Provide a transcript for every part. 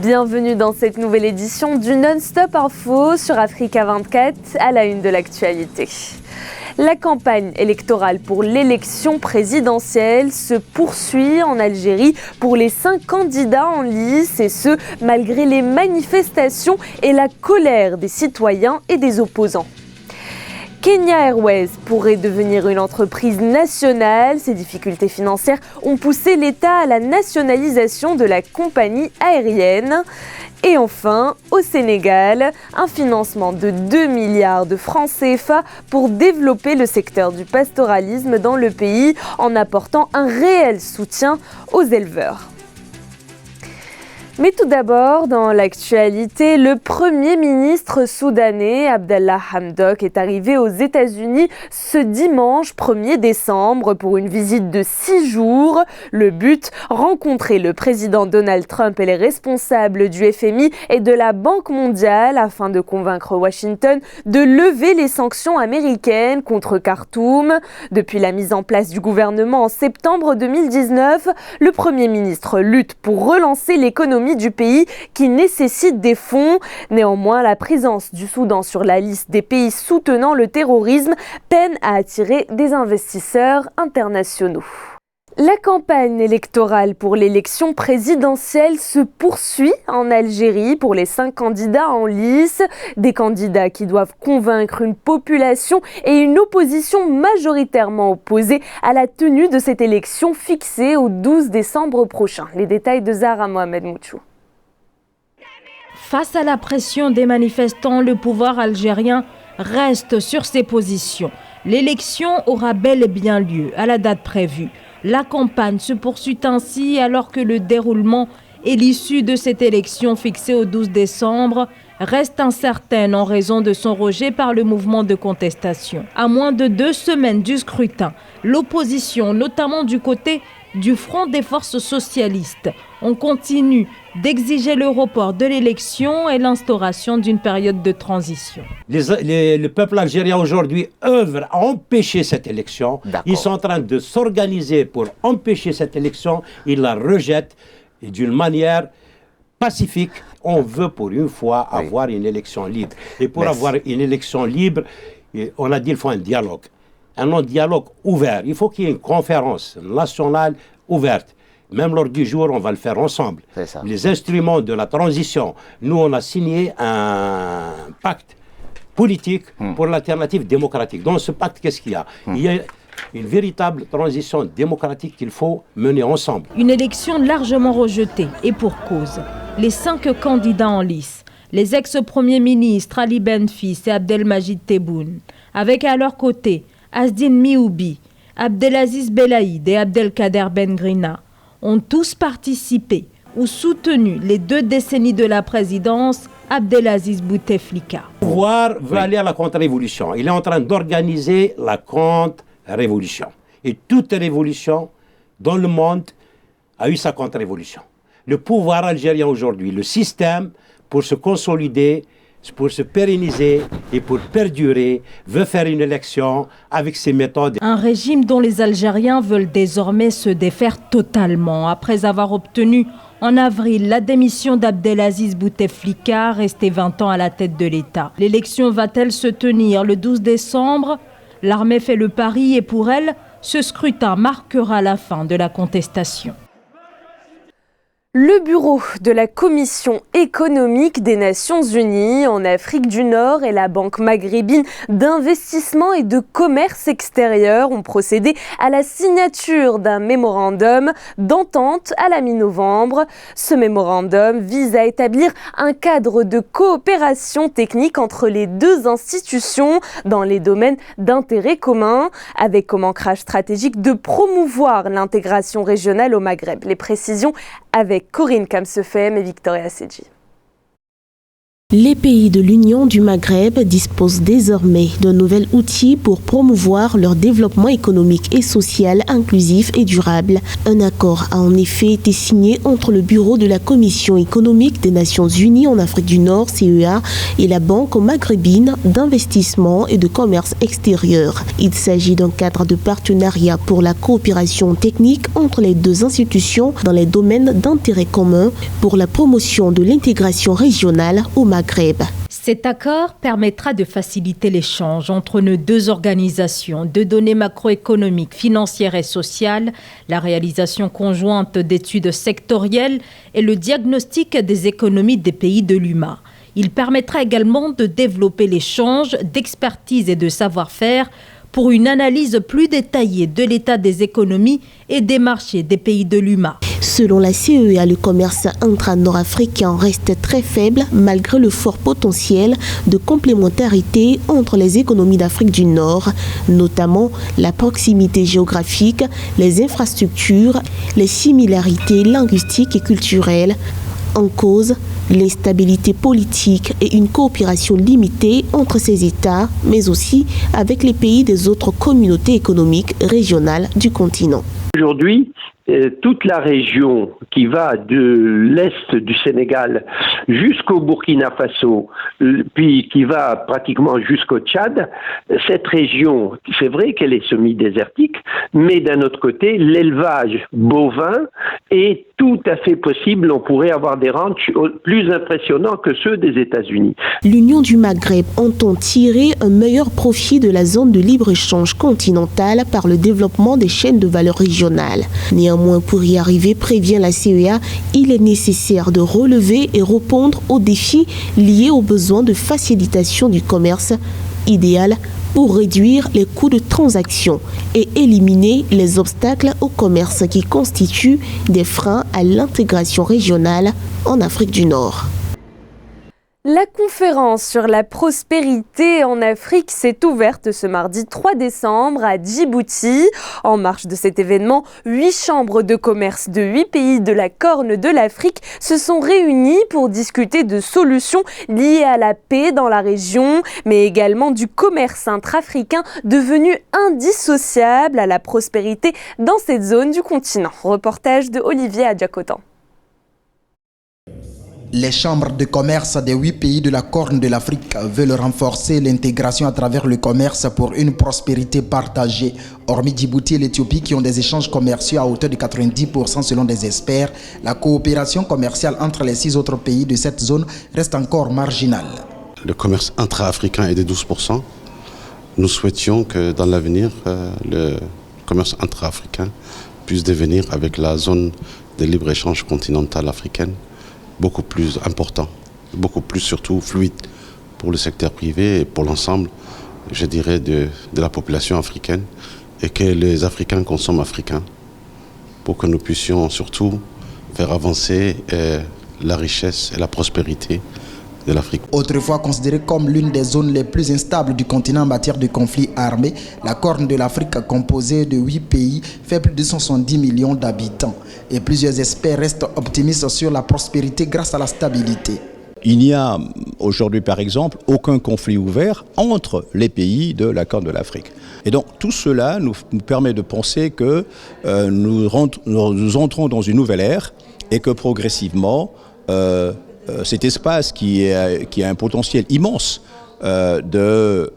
Bienvenue dans cette nouvelle édition du Non-Stop Info sur Africa 24 à la une de l'actualité. La campagne électorale pour l'élection présidentielle se poursuit en Algérie pour les 5 candidats en lice et ce, malgré les manifestations et la colère des citoyens et des opposants. Kenya Airways pourrait devenir une entreprise nationale. Ces difficultés financières ont poussé l'État à la nationalisation de la compagnie aérienne. Et enfin, au Sénégal, un financement de 2 milliards de francs CFA pour développer le secteur du pastoralisme dans le pays en apportant un réel soutien aux éleveurs. Mais tout d'abord, dans l'actualité, le Premier ministre soudanais Abdallah Hamdok est arrivé aux États-Unis ce dimanche 1er décembre pour une visite de 6 jours. Le but, rencontrer le président Donald Trump et les responsables du FMI et de la Banque mondiale afin de convaincre Washington de lever les sanctions américaines contre Khartoum. Depuis la mise en place du gouvernement en septembre 2019, le Premier ministre lutte pour relancer l'économie du pays qui nécessite des fonds. Néanmoins, la présence du Soudan sur la liste des pays soutenant le terrorisme peine à attirer des investisseurs internationaux. La campagne électorale pour l'élection présidentielle se poursuit en Algérie pour les 5 candidats en lice. Des candidats qui doivent convaincre une population et une opposition majoritairement opposée à la tenue de cette élection fixée au 12 décembre prochain. Les détails de Zahra Mohamed Mouchou. Face à la pression des manifestants, le pouvoir algérien reste sur ses positions. L'élection aura bel et bien lieu à la date prévue. La campagne se poursuit ainsi alors que le déroulement et l'issue de cette élection fixée au 12 décembre reste incertaine en raison de son rejet par le mouvement de contestation. À moins de 2 semaines du scrutin, l'opposition, notamment du côté du Front des forces socialistes, on continue d'exiger le report de l'élection et l'instauration d'une période de transition. Le peuple algérien aujourd'hui œuvre à empêcher cette élection. Ils sont en train de s'organiser pour empêcher cette élection. Ils la rejettent d'une manière pacifique. On veut pour une fois avoir une élection libre. Et pour avoir une élection libre, on a dit qu'il faut un dialogue. Un dialogue ouvert. Il faut qu'il y ait une conférence nationale ouverte. Même lors du jour, on va le faire ensemble. Les instruments de la transition, nous, on a signé un pacte politique pour l'alternative démocratique. Dans ce pacte, qu'est-ce qu'il y a ? Il y a une véritable transition démocratique qu'il faut mener ensemble. Une élection largement rejetée et pour cause. Les 5 candidats en lice, les ex-premiers ministres Ali Benfis et Abdelmajid Tebboune, avec à leur côté Asdine Mioubi, Abdelaziz Belaïd et Abdelkader Bengrina, ont tous participé ou soutenu les 2 décennies de la présidence Abdelaziz Bouteflika. Le pouvoir veut aller à la contre-révolution. Il est en train d'organiser la contre-révolution. Et toute révolution dans le monde a eu sa contre-révolution. Le pouvoir algérien aujourd'hui, le système, pour se consolider, pour se pérenniser et pour perdurer, veut faire une élection avec ses méthodes. Un régime dont les Algériens veulent désormais se défaire totalement après avoir obtenu en avril la démission d'Abdelaziz Bouteflika, resté 20 ans à la tête de l'État. L'élection va-t-elle se tenir le 12 décembre ? L'armée fait le pari et pour elle, ce scrutin marquera la fin de la contestation. Le bureau de la Commission économique des Nations Unies en Afrique du Nord et la Banque maghrébine d'investissement et de commerce extérieur ont procédé à la signature d'un mémorandum d'entente à la mi-novembre. Ce mémorandum vise à établir un cadre de coopération technique entre les 2 institutions dans les domaines d'intérêt commun, avec comme ancrage stratégique de promouvoir l'intégration régionale au Maghreb. Les précisions avec Corinne Kamsefem et Victoria Sedji. Les pays de l'Union du Maghreb disposent désormais d'un nouvel outil pour promouvoir leur développement économique et social inclusif et durable. Un accord a en effet été signé entre le Bureau de la Commission économique des Nations Unies en Afrique du Nord, CEA, et la Banque maghrébine d'investissement et de commerce extérieur. Il s'agit d'un cadre de partenariat pour la coopération technique entre les deux institutions dans les domaines d'intérêt commun pour la promotion de l'intégration régionale au Maghreb. Cet accord permettra de faciliter l'échange entre nos deux organisations de données macroéconomiques, financières et sociales, la réalisation conjointe d'études sectorielles et le diagnostic des économies des pays de l'UMA. Il permettra également de développer l'échange d'expertise et de savoir-faire pour une analyse plus détaillée de l'état des économies et des marchés des pays de l'UMA. Selon la CEA, le commerce intra-nord-africain reste très faible malgré le fort potentiel de complémentarité entre les économies d'Afrique du Nord, notamment la proximité géographique, les infrastructures, les similarités linguistiques et culturelles. En cause, l'instabilité politique et une coopération limitée entre ces États, mais aussi avec les pays des autres communautés économiques régionales du continent. Aujourd'hui, toute la région qui va de l'est du Sénégal jusqu'au Burkina Faso, puis qui va pratiquement jusqu'au Tchad, cette région, c'est vrai qu'elle est semi-désertique, mais d'un autre côté, l'élevage bovin est tout à fait possible. On pourrait avoir des ranchs plus impressionnants que ceux des États-Unis. L'Union du Maghreb entend tirer un meilleur profit de la zone de libre-échange continentale par le développement des chaînes de valeur régionales. Néanmoins, pour y arriver, prévient la CEA, il est nécessaire de relever et répondre aux défis liés aux besoins de facilitation du commerce, idéal pour réduire les coûts de transaction et éliminer les obstacles au commerce qui constituent des freins à l'intégration régionale en Afrique du Nord. La conférence sur la prospérité en Afrique s'est ouverte ce mardi 3 décembre à Djibouti. En marge de cet événement, 8 chambres de commerce de 8 pays de la Corne de l'Afrique se sont réunies pour discuter de solutions liées à la paix dans la région, mais également du commerce intra-africain devenu indissociable à la prospérité dans cette zone du continent. Reportage de Olivier Adjacotan. Les chambres de commerce des 8 pays de la Corne de l'Afrique veulent renforcer l'intégration à travers le commerce pour une prospérité partagée. Hormis Djibouti et l'Éthiopie qui ont des échanges commerciaux à hauteur de 90% selon des experts, la coopération commerciale entre les 6 autres pays de cette zone reste encore marginale. Le commerce intra-africain est de 12%. Nous souhaitions que dans l'avenir, le commerce intra-africain puisse devenir avec la zone de libre-échange continentale africaine beaucoup plus important, beaucoup plus surtout fluide pour le secteur privé et pour l'ensemble, je dirais, de la population africaine et que les Africains consomment africain pour que nous puissions surtout faire avancer la richesse et la prospérité de l'Afrique. Autrefois considérée comme l'une des zones les plus instables du continent en matière de conflits armés, la Corne de l'Afrique, composée de 8 pays, fait plus de 170 millions d'habitants. Et plusieurs experts restent optimistes sur la prospérité grâce à la stabilité. Il n'y a aujourd'hui, par exemple, aucun conflit ouvert entre les pays de la Corne de l'Afrique. Et donc tout cela nous permet de penser que nous entrons dans une nouvelle ère et que progressivement, cet espace qui a un potentiel immense de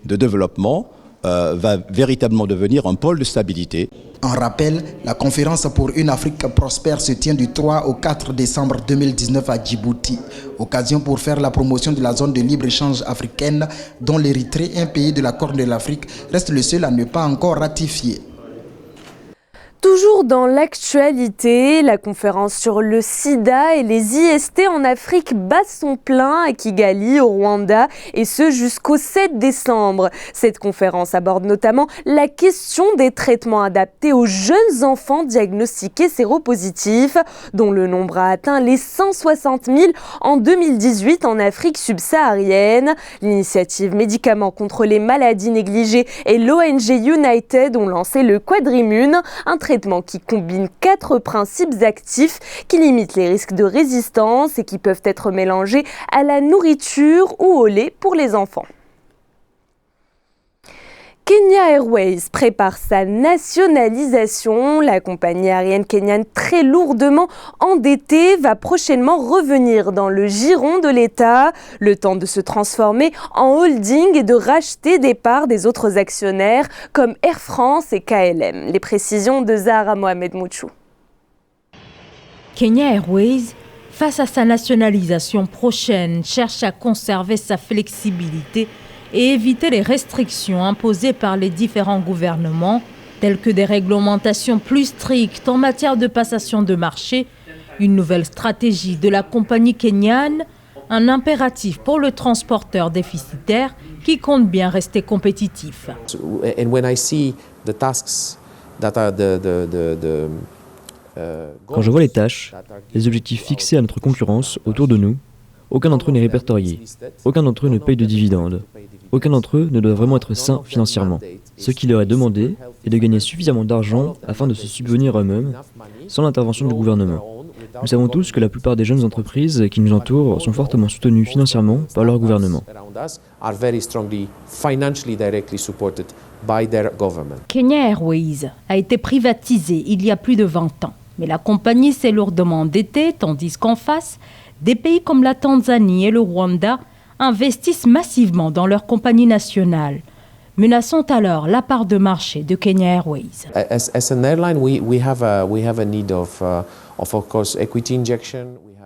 développement va véritablement devenir un pôle de stabilité. En rappel, la conférence pour une Afrique prospère se tient du 3 au 4 décembre 2019 à Djibouti. Occasion pour faire la promotion de la zone de libre-échange africaine dont l'Érythrée, un pays de la Corne de l'Afrique, reste le seul à ne pas encore ratifier. Toujours dans l'actualité, la conférence sur le sida et les IST en Afrique bat son plein à Kigali, au Rwanda, et ce jusqu'au 7 décembre. Cette conférence aborde notamment la question des traitements adaptés aux jeunes enfants diagnostiqués séropositifs, dont le nombre a atteint les 160 000 en 2018 en Afrique subsaharienne. L'initiative Médicaments contre les maladies négligées et l'ONG United ont lancé le Quadrimune, un traitement qui combine 4 principes actifs qui limitent les risques de résistance et qui peuvent être mélangés à la nourriture ou au lait pour les enfants. Kenya Airways prépare sa nationalisation. La compagnie aérienne kenyane, très lourdement endettée, va prochainement revenir dans le giron de l'État, le temps de se transformer en holding et de racheter des parts des autres actionnaires comme Air France et KLM. Les précisions de Zahra Mohamed Mouchou. Kenya Airways, face à sa nationalisation prochaine, cherche à conserver sa flexibilité et éviter les restrictions imposées par les différents gouvernements, telles que des réglementations plus strictes en matière de passation de marché, une nouvelle stratégie de la compagnie kenyane, un impératif pour le transporteur déficitaire qui compte bien rester compétitif. Quand je vois les tâches, les objectifs fixés à notre concurrence autour de nous, aucun d'entre eux n'est répertorié, aucun d'entre eux ne paye de dividendes, aucun d'entre eux ne doit vraiment être sain financièrement. Ce qui leur est demandé est de gagner suffisamment d'argent afin de se subvenir eux-mêmes, sans l'intervention du gouvernement. Nous savons tous que la plupart des jeunes entreprises qui nous entourent sont fortement soutenues financièrement par leur gouvernement. Kenya Airways a été privatisée il y a plus de 20 ans, mais la compagnie s'est lourdement endettée, tandis qu'en face, des pays comme la Tanzanie et le Rwanda investissent massivement dans leur compagnie nationale, menaçant alors la part de marché de Kenya Airways.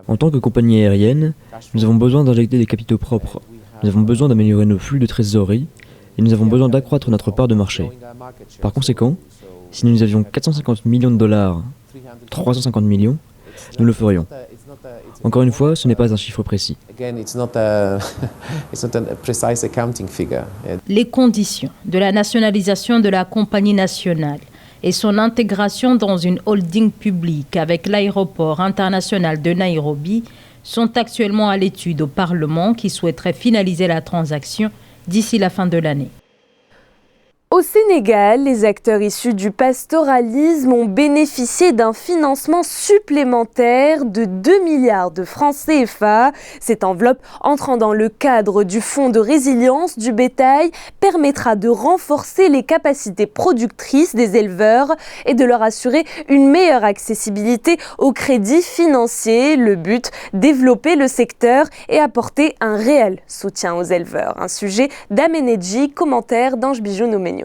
En tant que compagnie aérienne, nous avons besoin d'injecter des capitaux propres, nous avons besoin d'améliorer nos flux de trésorerie et nous avons besoin d'accroître notre part de marché. Par conséquent, si nous avions 450 millions de dollars, 350 millions, nous le ferions. Encore une fois, ce n'est pas un chiffre précis. Les conditions de la nationalisation de la compagnie nationale et son intégration dans une holding publique avec l'aéroport international de Nairobi sont actuellement à l'étude au Parlement qui souhaiterait finaliser la transaction d'ici la fin de l'année. Au Sénégal, les acteurs issus du pastoralisme ont bénéficié d'un financement supplémentaire de 2 milliards de francs CFA. Cette enveloppe, entrant dans le cadre du fonds de résilience du bétail, permettra de renforcer les capacités productrices des éleveurs et de leur assurer une meilleure accessibilité au crédit financier. Le but, développer le secteur et apporter un réel soutien aux éleveurs. Un sujet d'Amenedji, commentaire d'Ange Bijou Nomenio.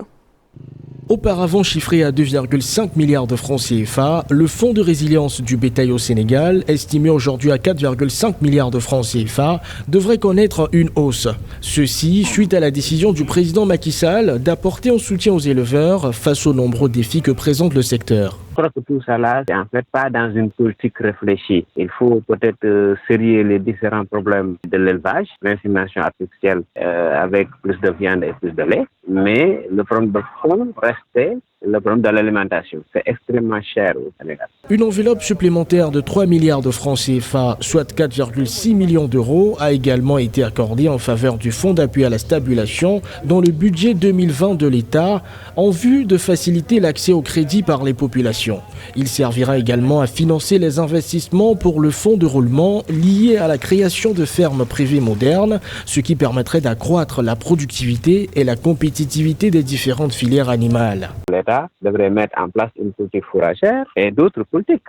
Auparavant chiffré à 2,5 milliards de francs CFA, le fonds de résilience du bétail au Sénégal, estimé aujourd'hui à 4,5 milliards de francs CFA, devrait connaître une hausse. Ceci suite à la décision du président Macky Sall d'apporter un soutien aux éleveurs face aux nombreux défis que présente le secteur. Je crois que tout ça là, c'est en fait pas dans une politique réfléchie. Il faut peut-être serier les différents problèmes de l'élevage, l'insémination artificielle avec plus de viande et plus de lait, mais le problème de fond restait le problème de l'alimentation. C'est extrêmement cher au Sénégal. Une enveloppe supplémentaire de 3 milliards de francs CFA, soit 4,6 millions d'euros, a également été accordée en faveur du Fonds d'appui à la stabilisation dans le budget 2020 de l'État, en vue de faciliter l'accès au crédit par les populations. Il servira également à financer les investissements pour le fonds de roulement lié à la création de fermes privées modernes, ce qui permettrait d'accroître la productivité et la compétitivité des différentes filières animales. L'État devrait mettre en place une politique fourragère et d'autres politiques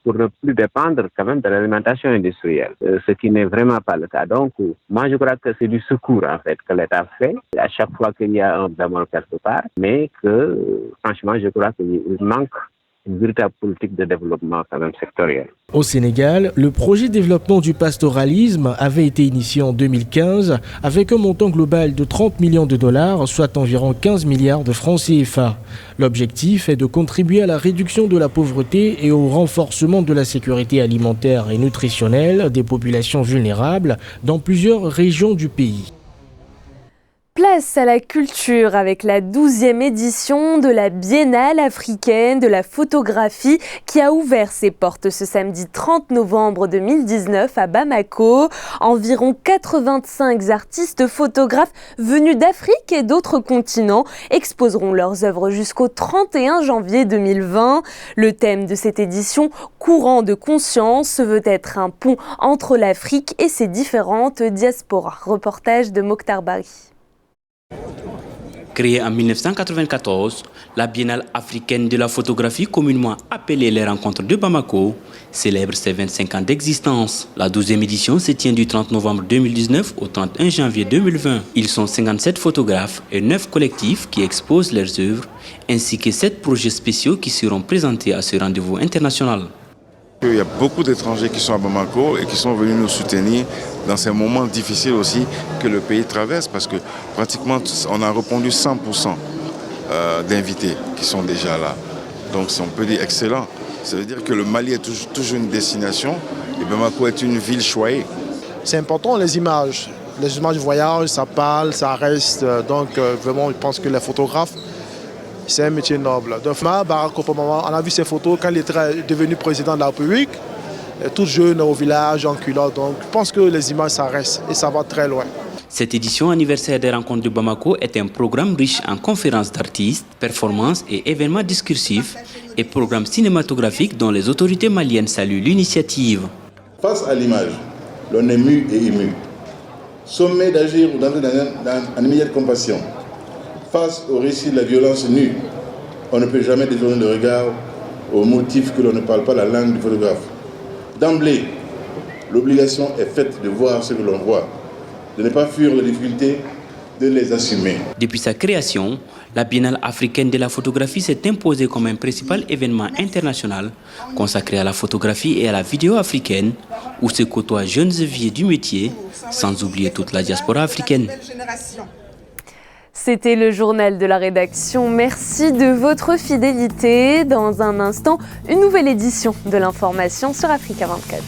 pour ne plus dépendre quand même de l'alimentation industrielle, ce qui n'est vraiment pas le cas. Donc, moi je crois que c'est du secours en fait que l'État fait à chaque fois qu'il y a un bémol quelque part, mais que franchement je crois qu'il manque une véritable politique de développement quand même sectoriel. Au Sénégal, le projet de développement du pastoralisme avait été initié en 2015 avec un montant global de 30 millions de dollars, soit environ 15 milliards de francs CFA. L'objectif est de contribuer à la réduction de la pauvreté et au renforcement de la sécurité alimentaire et nutritionnelle des populations vulnérables dans plusieurs régions du pays. Place à la culture avec la 12e édition de la Biennale africaine de la photographie qui a ouvert ses portes ce samedi 30 novembre 2019 à Bamako. Environ 85 artistes photographes venus d'Afrique et d'autres continents exposeront leurs œuvres jusqu'au 31 janvier 2020. Le thème de cette édition, courant de conscience, veut être un pont entre l'Afrique et ses différentes diasporas. Reportage de Mokhtar Bari. Créée en 1994, la Biennale africaine de la photographie, communément appelée les Rencontres de Bamako, célèbre ses 25 ans d'existence. La 12e édition se tient du 30 novembre 2019 au 31 janvier 2020. Ils sont 57 photographes et 9 collectifs qui exposent leurs œuvres, ainsi que 7 projets spéciaux qui seront présentés à ce rendez-vous international. Il y a beaucoup d'étrangers qui sont à Bamako et qui sont venus nous soutenir dans ces moments difficiles aussi que le pays traverse, parce que pratiquement on a répondu 100% d'invités qui sont déjà là. Donc on peut dire excellent. Ça veut dire que le Mali est toujours une destination et Bamako est une ville choyée. C'est important les images. Les images de voyage, ça parle, ça reste. Donc vraiment, je pense que les photographes, c'est un métier noble. Donc, Barack Obama, on a vu ses photos quand il est devenu président de la République, tout jeune au village, en culotte. Donc, je pense que les images, ça reste et ça va très loin. Cette édition anniversaire des Rencontres de Bamako est un programme riche en conférences d'artistes, performances et événements discursifs et programmes cinématographiques dont les autorités maliennes saluent l'initiative. Face à l'image, l'on est mu et ému. Sommet d'agir ou d'entrer dans une immédiate compassion. Face au récit de la violence nue, on ne peut jamais détourner le regard au motif que l'on ne parle pas la langue du photographe. D'emblée, l'obligation est faite de voir ce que l'on voit, de ne pas fuir les difficultés, de les assumer. Depuis sa création, la Biennale africaine de la photographie s'est imposée comme un principal événement international consacré à la photographie et à la vidéo africaine, où se côtoient jeunes et vieux du métier, sans oublier toute la diaspora africaine. C'était le journal de la rédaction. Merci de votre fidélité. Dans un instant, une nouvelle édition de l'information sur Africa 24.